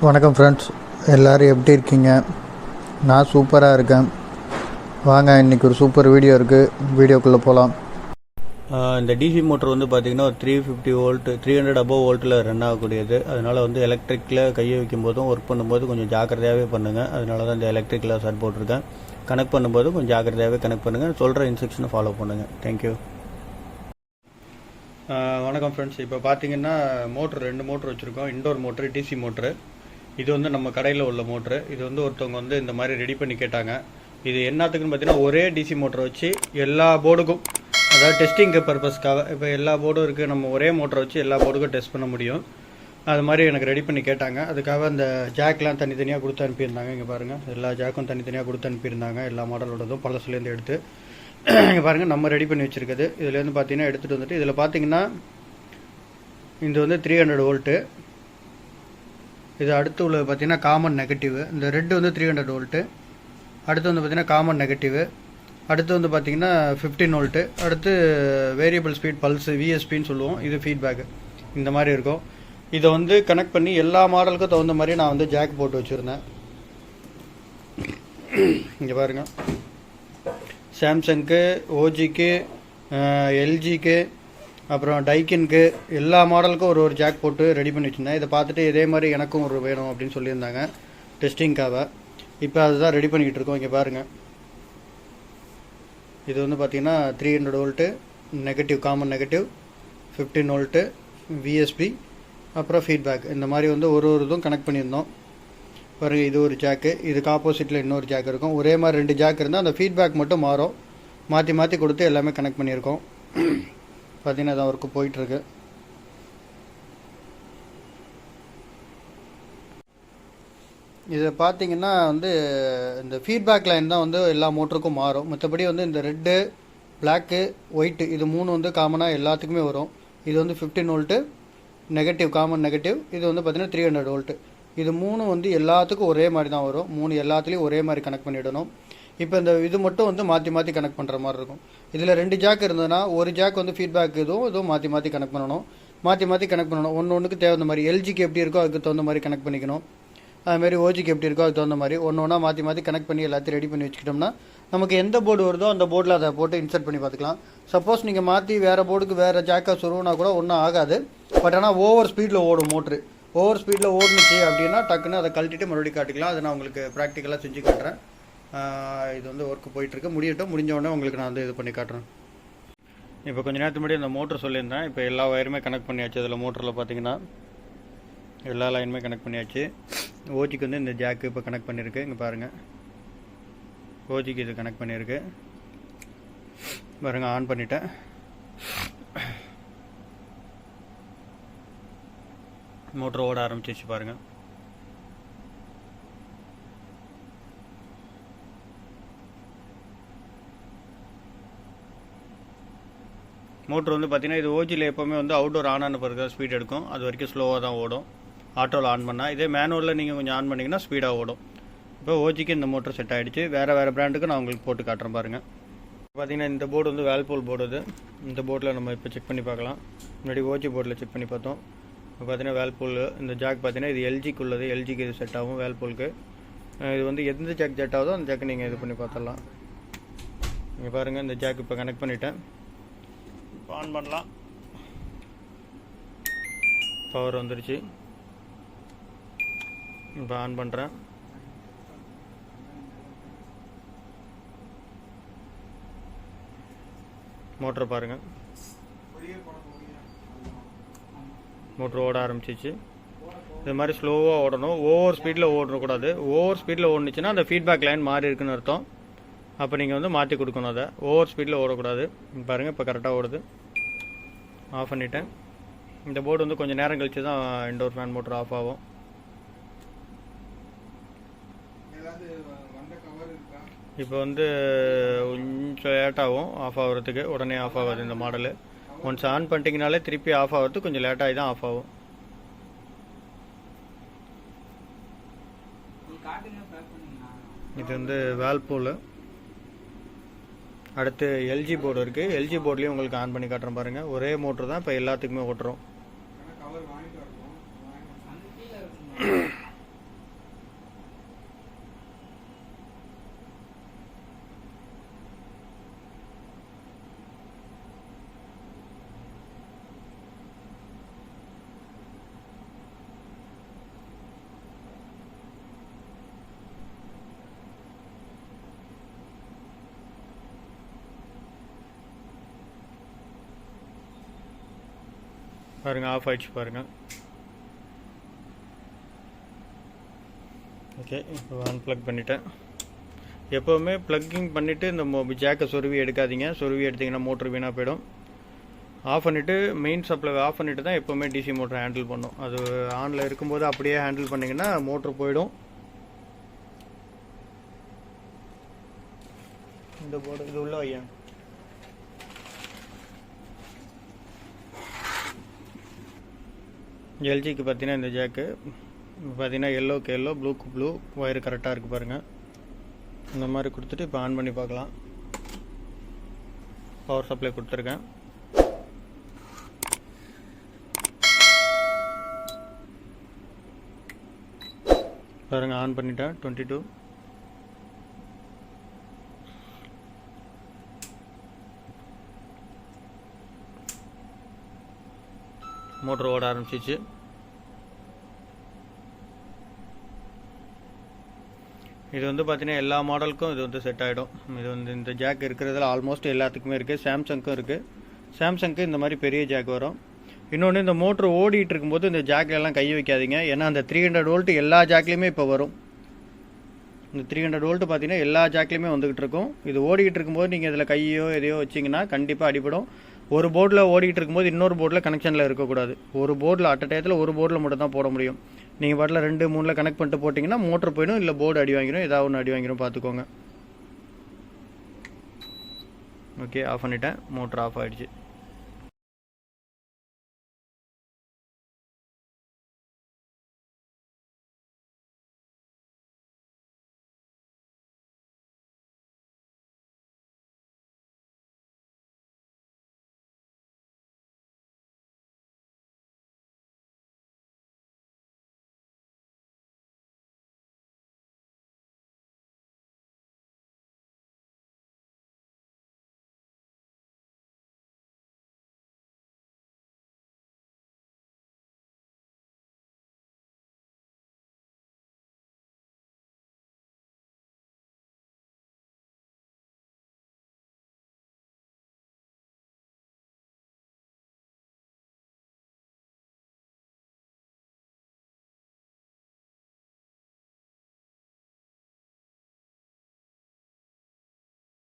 வணக்கம் ஃப்ரெண்ட்ஸ், எல்லோரும் எப்படி இருக்கீங்க? நான் சூப்பராக இருக்கேன். வாங்க, இன்றைக்கி ஒரு சூப்பர் வீடியோ இருக்குது, வீடியோக்குள்ளே போகலாம். இந்த டிசி மோட்டர் வந்து பார்த்திங்கன்னா ஒரு 350 வோல்ட் 300 அபோவ் வோல்ட்டில் ரன் ஆகக்கூடியது. அதனால் வந்து எலக்ட்ரிக்கில் கையை வைக்கும் போதும் ஒர்க் பண்ணும்போது கொஞ்சம் ஜாக்கிரதையாகவே பண்ணுங்கள். அதனால தான் இந்த எலக்ட்ரிக்கில் சட் போட்டிருக்கேன். கனெக்ட் பண்ணும்போது கொஞ்சம் ஜாக்கிரதையாகவே கனெக்ட் பண்ணுங்கள். சொல்கிற இன்ஸ்ட்ரக்ஷனை ஃபாலோ பண்ணுங்கள். தேங்க்யூ. வணக்கம் ஃப்ரெண்ட்ஸ், இப்போ பார்த்தீங்கன்னா ரெண்டு மோட்ரு வச்சுருக்கோம். Indoor motor, DC motor. இது வந்து நம்ம கடையில் உள்ள மோட்ரு. இது வந்து ஒருத்தவங்க வந்து இந்த மாதிரி ரெடி பண்ணி கேட்டாங்க. இது என்னத்துக்குன்னு பார்த்தீங்கன்னா, ஒரே டிசி மோட்டரை வச்சு எல்லா போர்டுக்கும், அதாவது டெஸ்டிங் பர்பஸ்க்காக, இப்போ எல்லா போர்டும் இருக்குது, நம்ம ஒரே மோட்டரை வச்சு எல்லா போர்டுக்கும் டெஸ்ட் பண்ண முடியும். அது மாதிரி எனக்கு ரெடி பண்ணி கேட்டாங்க. அதுக்காக அந்த ஜாக்லாம் தனித்தனியாக கொடுத்து அனுப்பியிருந்தாங்க. இங்கே பாருங்கள், எல்லா ஜாக்கும் தனித்தனியாக கொடுத்து அனுப்பியிருந்தாங்க. எல்லா மாடலோடதும் பழசுலேருந்து எடுத்து இங்கே பாருங்கள், நம்ம ரெடி பண்ணி வச்சுருக்குது. இதுலேருந்து பார்த்தீங்கன்னா எடுத்துகிட்டு வந்துட்டு, இதில் பார்த்தீங்கன்னா இது வந்து 300 வோல்ட்டு. இது அடுத்து உள்ளது பார்த்தீங்கன்னா காமன் நெகட்டிவ். இந்த ரெட்டு வந்து 300 வோல்ட்டு. அடுத்து வந்து பார்த்தீங்கன்னா காமன் நெகட்டிவ். அடுத்து வந்து பார்த்தீங்கன்னா 15 வோல்ட்டு. அடுத்து வேரியபிள் ஸ்பீட் பல்ஸு, விஎஸ்பின்னு சொல்லுவோம். இது ஃபீட்பேக்கு இந்த மாதிரி இருக்கும். இதை வந்து கனெக்ட் பண்ணி எல்லா மாடலுக்கும் தகுந்த மாதிரி நான் வந்து ஜாக் போட்டு வச்சுருந்தேன். இங்கே பாருங்கள், சாம்சங்க்கு, ஓஜிக்கு, எல்ஜிக்கு, அப்புறம் டைக்கின்க்கு, எல்லா மாடலுக்கும் ஒரு ஜாக் போட்டு ரெடி பண்ணி வச்சுருந்தேன். இதை பார்த்துட்டு இதே மாதிரி எனக்கும் ஒரு வேணும் அப்படின்னு சொல்லியிருந்தாங்க டெஸ்டிங்காக. இப்போ அதுதான் ரெடி பண்ணிக்கிட்டு இருக்கோம். இங்கே பாருங்கள், இது வந்து பார்த்திங்கன்னா 300 volt negative, common negative, 15 volt VSP, அப்புறம் ஃபீட்பேக். இந்த மாதிரி வந்து ஒரு இதுவும் கனெக்ட் பண்ணியிருந்தோம். பாருங்கள், இது ஒரு ஜாக்கு. இதுக்கு ஆப்போசிட்டில் இன்னொரு ஜாக் இருக்கும். ஒரே மாதிரி 2 ஜாக் இருந்தால் அந்த ஃபீட்பேக் மட்டும் மாறும். மாற்றி மாற்றி கொடுத்து எல்லாமே கனெக்ட் பண்ணியிருக்கோம். பார்த்தீங்கன்னா தான் ஒர்க்கு போயிட்டுருக்கு. இதை பார்த்தீங்கன்னா வந்து இந்த ஃபீட்பேக் லைன் தான் வந்து எல்லா மோட்டருக்கும் மாறும். மற்றபடி வந்து இந்த ரெட்டு, பிளாக்கு, ஒயிட்டு, இது 3 வந்து காமனாக எல்லாத்துக்குமே வரும். இது வந்து 15 வோல்ட்டு நெகட்டிவ், காமன் நெகட்டிவ். இது வந்து பார்த்தீங்கன்னா 300 வோல்ட்டு. இது 3 வந்து எல்லாத்துக்கும் ஒரே மாதிரி தான் வரும். 3 எல்லாத்துலேயும் ஒரே மாதிரி கனெக்ட் பண்ணிவிடணும். இப்போ இந்த இது மட்டும் வந்து மாற்றி மாற்றி கனெக்ட் பண்ணுற மாதிரி இருக்கும். இதில் 2 ஜாக் இருந்ததுன்னா ஒரு ஜாக் வந்து ஃபீட்பேக் இதுவும் மாற்றி மாற்றி கனெக்ட் பண்ணணும். மாற்றி மாற்றி கனெக்ட் பண்ணணும். ஒன்றுக்கு தகுந்த மாதிரி. எல்ஜிக்கு எப்படி இருக்கோ அதுக்கு தகுந்த மாதிரி கனெக்ட் பண்ணிக்கணும். அதுமாதிரி ஓஜிக்கு எப்படி இருக்கோ அதுக்கு தகுந்த மாதிரி ஒன்றா மாற்றி மாற்றி கனெக்ட் பண்ணி எல்லாத்தையும் ரெடி பண்ணி வச்சுக்கிட்டோம்னா நமக்கு எந்த போர்டு வருதோ அந்த போர்டில் அதை போட்டு இன்சர்ட் பண்ணி பார்த்துக்கலாம். சப்போஸ் நீங்கள் மாற்றி வேறு போர்டுக்கு வேறு ஜாக்காக சொருவினா கூட ஒன்றும் ஆகாது. பட் ஆனால் ஓவர் ஸ்பீடில் ஓடும் மோட்ரு. ஓவர் ஸ்பீடில் ஓடுனுச்சு அப்படின்னா டக்குன்னு அதை கழட்டிட்டு மறுபடியும் காட்டிக்கலாம். அதை நான் உங்களுக்கு ப்ராக்டிக்கலாக செஞ்சு காட்டுறேன். இது வந்து ஒர்க்கு போயிட்டுருக்கு. முடிஞ்ச உடனே உங்களுக்கு நான் வந்து இது பண்ணி காட்டுறேன். இப்போ கொஞ்சம் நேரத்துக்கு முன்னாடி அந்த மோட்ரு சொல்லியிருந்தேன். இப்போ எல்லா வயருமே கனெக்ட் பண்ணியாச்சு. அதில் மோட்டரில் பார்த்தீங்கன்னா எல்லா லைனுமே கனெக்ட் பண்ணியாச்சு. ஓஜிக்கு வந்து இந்த ஜாக்கு இப்போ கனெக்ட் பண்ணியிருக்கு. இங்கே பாருங்கள், ஓஜிக்கு இது கனெக்ட் பண்ணியிருக்கு. பாருங்கள், ஆன் பண்ணிட்டேன். மோட்ரு ஓட ஆரம்பிச்சிச்சு பாருங்கள். மோட்ரு வந்து பார்த்திங்கன்னா இது ஓஜியில் எப்போவுமே வந்து அவுட்டோர் ஆன் ஆன பிறகு ஸ்பீட் எடுக்கும். அது வரைக்கும் ஸ்லோவாக தான் ஓடும் ஆட்டோவில் ஆன் பண்ணால். இதே மேனுவலில் நீங்கள் கொஞ்சம் ஆன் பண்ணிங்கன்னா ஸ்பீடாக ஓடும். இப்போ ஓஜிக்கு இந்த மோட்டர் செட் ஆகிடுச்சு. வேறு பிராண்டுக்கு நான் உங்களுக்கு போட்டு காட்டுறேன் பாருங்கள். பார்த்திங்கன்னா இந்த போர்டு வந்து வேல்பூல் போர்டு. இது இந்த போர்டில் நம்ம இப்போ செக் பண்ணி பார்க்கலாம். முன்னாடி ஓஜி போர்டில் செக் பண்ணி பார்த்தோம். இப்போ பார்த்திங்கன்னா வேல்பூல் இந்த ஜாக் பார்த்திங்கன்னா இது எல்ஜிக்கு உள்ளது. எல்ஜிக்கு இது செட் ஆகும். வேல்பூலுக்கு இது வந்து எந்த ஜாக் செட் ஆகுதோ அந்த ஜாக்கு நீங்கள் இது பண்ணி பார்த்துடலாம். இங்கே பாருங்கள், இந்த ஜாக் இப்போ கனெக்ட் பண்ணிவிட்டேன். ஆன் பண்ணலாம். பவர் வந்துருச்சு. இப்போ ஆன் பண்ணுறேன். மோட்டரை பாருங்கள், மோட்ரு ஓட ஆரம்பிச்சிச்சு. இது மாதிரி ஸ்லோவாக ஓடணும். ஓவர் ஸ்பீடில் ஓடக்கூடாது. ஓவர் ஸ்பீடில் ஓடுனுச்சுன்னா அந்த ஃபீட்பேக் லைன் மாறி இருக்குன்னு அர்த்தம். அப்போ நீங்கள் வந்து மாற்றி கொடுக்கணும். அதை ஓவர் ஸ்பீடில் ஓடக்கூடாது. பாருங்கள், இப்போ கரெக்டாக ஓடுது. ஆஃப் பண்ணிட்டேன். இந்த போர்டு வந்து கொஞ்சம் நேரம் கழிச்சு தான் இன்டோர் ஃபேன் மோட்டர் ஆஃப் ஆகும். இப்போ வந்து கொஞ்சம் லேட்டாகும் ஆஃப் ஆகிறதுக்கு. உடனே ஆஃப் ஆகாது இந்த மாடலு. ஒன்ஸ் ஆன் பண்ணிட்டீங்கனாலே திருப்பி ஆஃப் ஆகிறதுக்கு கொஞ்சம் லேட்டாகி தான் ஆஃப் ஆகும். இது வந்து வேல்பூலு. அடுத்து எல்ஜி போர்டு இருக்குது. எல்ஜி போர்ட்லேயும் உங்களுக்கு ஆன் பண்ணி காட்டுறேன் பாருங்கள். ஒரே மோட்ரு தான் இப்போ எல்லாத்துக்குமே ஓட்டுறோம். பாருங்கள், ஆஃப் ஆகிடுச்சு பாருங்கள். ஓகே, இப்போ அன்ப்ளக் பண்ணிட்டேன். எப்போவுமே ப்ளக்கிங் பண்ணிவிட்டு இந்த ஜாக்கை சொருவி எடுக்காதீங்க. சொருவி எடுத்திங்கன்னா மோட்ரு வீணாக போயிடும். ஆஃப் பண்ணிவிட்டு மெயின் சப்ளை ஆஃப் பண்ணிவிட்டு தான் எப்போவுமே டிசி மோட்டரை ஹேண்டில் பண்ணும். அது ஆனில் இருக்கும்போது அப்படியே ஹேண்டில் பண்ணிங்கன்னா மோட்ரு போயிடும். இந்த போர்டு இது உள்ள வையா. எல்ஜிக்கு பார்த்தீங்கன்னா இந்த ஜாக்கு பார்த்தீங்கன்னா எல்லோக்கு எல்லோ, ப்ளூக்கு ப்ளூ, ஒயர் கரெக்டாக இருக்குது பாருங்கள். இந்த மாதிரி கொடுத்துட்டு இப்போ ஆன் பண்ணி பார்க்கலாம். பவர் சப்ளை கொடுத்துருக்கேன். பாருங்கள், ஆன் பண்ணிட்டேன். 22 மோட்ரு ஓட ஆரம்பிச்சிச்சு. இது வந்து பார்த்தீங்கன்னா எல்லா மாடலுக்கும் இது வந்து செட் ஆகிடும். இது வந்து இந்த ஜாக் இருக்கிறதுல ஆல்மோஸ்ட் எல்லாத்துக்குமே இருக்குது. சாம்சங்க்கும் இருக்குது. சாம்சங்க்கு இந்த மாதிரி பெரிய ஜாக் வரும். இன்னொன்று, இந்த மோட்ரு ஓடிட்டு இருக்கும்போது இந்த ஜாக்லாம் கை வைக்காதீங்க. ஏன்னா அந்த 300 வோல்ட் எல்லா ஜாக்லேயுமே இப்போ வரும். இந்த 300 வோல்ட் பார்த்தீங்கன்னா எல்லா ஜாக்லேயுமே வந்துகிட்டு இருக்கும். இது ஓடிக்கிட்டு இருக்கும்போது நீங்கள் இதில் கையோ எதையோ வச்சிங்கன்னா கண்டிப்பாக அடிபடும். ஒரு போர்டில் ஓடிக்கிட்டு இருக்கும்போது இன்னொரு போர்டில் கனெக்ஷனில் இருக்கக்கூடாது. ஒரு போர்டில் அட் டயத்தில் ஒரு போர்டில் மட்டும் தான் போட முடியும். நீங்கள் பாட்டில் 2, 3 கனெக்ட் பண்ணிட்டு போட்டிங்கன்னா மோட்ரு போயிடும், இல்லை போர்டு அடி வாங்கிடும், ஏதாவது ஒன்று அடி வாங்கிடும், பார்த்துக்கோங்க. ஓகே, ஆஃப் பண்ணிட்டேன். மோட்ரு ஆஃப் ஆகிடுச்சு.